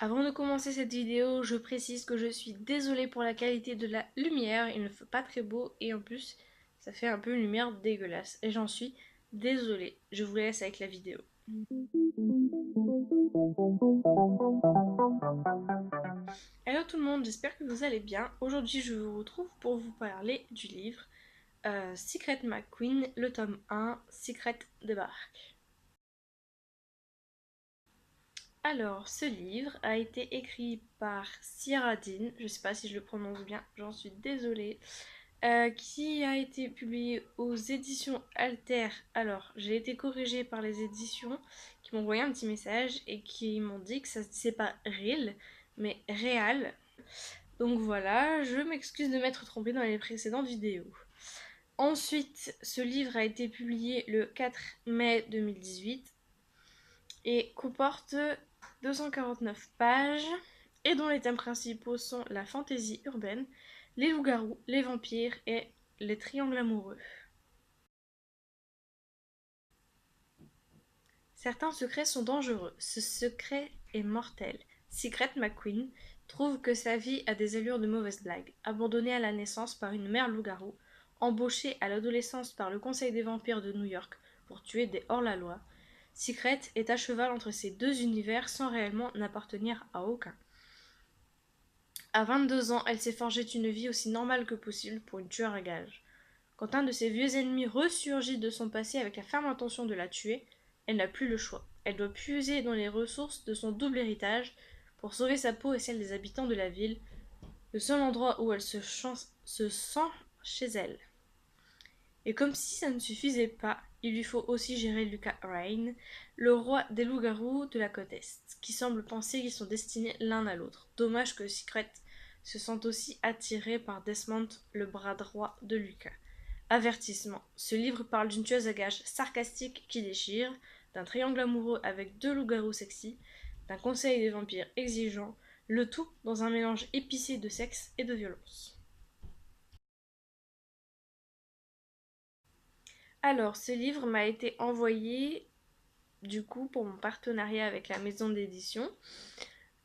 Avant de commencer cette vidéo, je précise que je suis désolée pour la qualité de la lumière, il ne fait pas très beau et en plus ça fait un peu une lumière dégueulasse et j'en suis désolée. Je vous laisse avec la vidéo. Hello tout le monde, j'espère que vous allez bien. Aujourd'hui je vous retrouve pour vous parler du livre Secret McQueen, le tome 1, Secret débarque. Alors, ce livre a été écrit par Sierra Dean, je sais pas si je le prononce bien, j'en suis désolée, qui a été publié aux éditions Alter. Alors, j'ai été corrigée par les éditions qui m'ont envoyé un petit message et qui m'ont dit que ça se disait pas Real, mais Réal. Donc voilà, je m'excuse de m'être trompée dans les précédentes vidéos. Ensuite, ce livre a été publié le 4 mai 2018 et comporte 249 pages et dont les thèmes principaux sont la fantaisie urbaine, les loups-garous, les vampires et les triangles amoureux. Certains secrets sont dangereux. Ce secret est mortel. Secret McQueen trouve que sa vie a des allures de mauvaise blague. Abandonnée à la naissance par une mère loup-garou, embauchée à l'adolescence par le Conseil des vampires de New York pour tuer des hors-la-loi, Secret est à cheval entre ces deux univers sans réellement n'appartenir à aucun. À 22 ans, elle s'est forgée une vie aussi normale que possible pour une tueur à gages. Quand un de ses vieux ennemis ressurgit de son passé avec la ferme intention de la tuer, elle n'a plus le choix. Elle doit puiser dans les ressources de son double héritage pour sauver sa peau et celle des habitants de la ville, le seul endroit où elle se sent chez elle. Et comme si ça ne suffisait pas, il lui faut aussi gérer Lucas Rain, le roi des loups-garous de la côte Est, qui semble penser qu'ils sont destinés l'un à l'autre. Dommage que Secret se sente aussi attiré par Desmond, le bras droit de Lucas. Avertissement. Ce livre parle d'une tueuse à gages sarcastique qui déchire, d'un triangle amoureux avec deux loups-garous sexy, d'un conseil des vampires exigeant, le tout dans un mélange épicé de sexe et de violence. Alors, ce livre m'a été envoyé du coup pour mon partenariat avec la maison d'édition.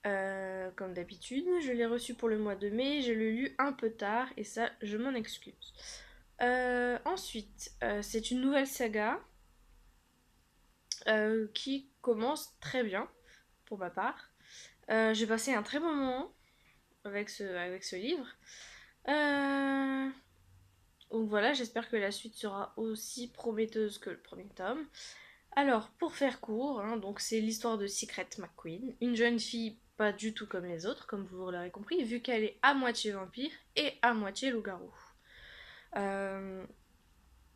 Comme d'habitude, je l'ai reçu pour le mois de mai, je l'ai lu un peu tard et ça, je m'en excuse. Ensuite, c'est une nouvelle saga qui commence très bien pour ma part. J'ai passé un très bon moment avec ce livre. Euh, donc voilà, j'espère que la suite sera aussi prometteuse que le premier tome. Alors, pour faire court, hein, donc c'est l'histoire de Secret McQueen, une jeune fille pas du tout comme les autres, comme vous l'aurez compris, vu qu'elle est à moitié vampire et à moitié loup-garou. Euh,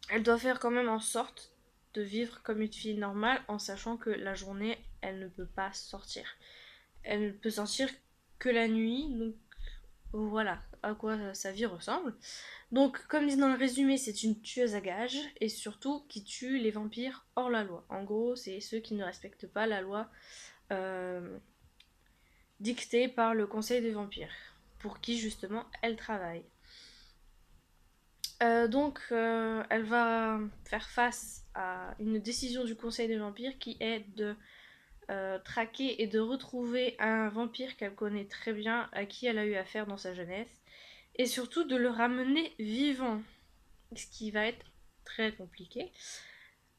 Elle doit faire quand même en sorte de vivre comme une fille normale en sachant que la journée, elle ne peut pas sortir. Elle ne peut sortir que la nuit, donc voilà à quoi sa vie ressemble. Donc, comme dit dans le résumé, c'est une tueuse à gages et surtout qui tue les vampires hors la loi. En gros, c'est ceux qui ne respectent pas la loi euh, dictée par le Conseil des vampires, pour qui justement elle travaille. Elle va faire face à une décision du Conseil des vampires qui est de traquer et de retrouver un vampire qu'elle connaît très bien, à qui elle a eu affaire dans sa jeunesse, et surtout de le ramener vivant, ce qui va être très compliqué.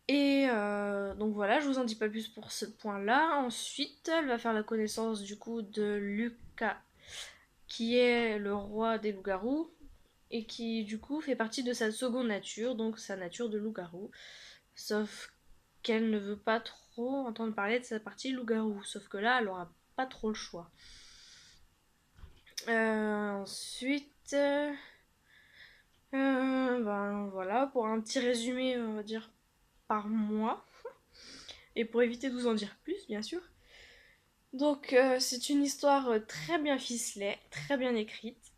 Et donc voilà, je vous en dis pas plus pour ce point-là. Ensuite, elle va faire la connaissance du coup de Lucas, qui est le roi des loups-garous, et qui du coup fait partie de sa seconde nature, donc sa nature de loup-garou. Sauf qu'elle ne veut pas trop entendre parler de sa partie loup-garou. Sauf que là, elle aura pas trop le choix. Ensuite, ben voilà, pour un petit résumé, on va dire par mois, et pour éviter de vous en dire plus, bien sûr. Donc, c'est une histoire très bien ficelée, très bien écrite,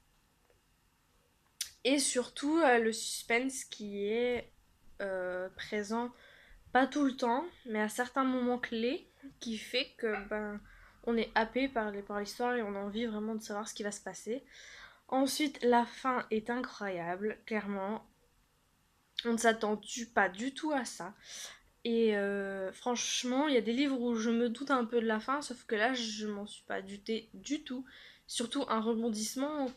et surtout le suspense qui est présent, pas tout le temps, mais à certains moments clés, qui fait que ben on est happé par l'histoire et on a envie vraiment de savoir ce qui va se passer. Ensuite, la fin est incroyable, clairement. On ne s'attend pas du tout à ça. Et franchement, il y a des livres où je me doute un peu de la fin, sauf que là, je m'en suis pas doutée du tout. Surtout un rebondissement,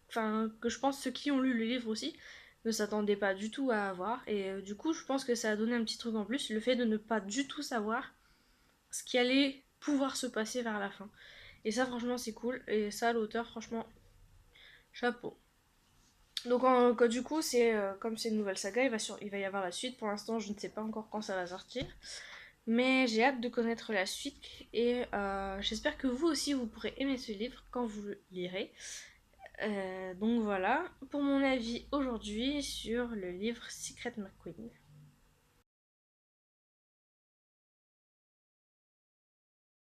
enfin, que je pense ceux qui ont lu le livre aussi ne s'attendaient pas du tout à avoir. Et du coup, je pense que ça a donné un petit truc en plus, le fait de ne pas du tout savoir ce qui allait pouvoir se passer vers la fin. Et ça, franchement, c'est cool. Et ça, l'auteur, franchement, chapeau. Donc, du coup, comme c'est une nouvelle saga, il va y avoir la suite. Pour l'instant, je ne sais pas encore quand ça va sortir. Mais j'ai hâte de connaître la suite. Et j'espère que vous aussi, vous pourrez aimer ce livre quand vous le lirez. Donc voilà pour mon avis aujourd'hui sur le livre Secret McQueen.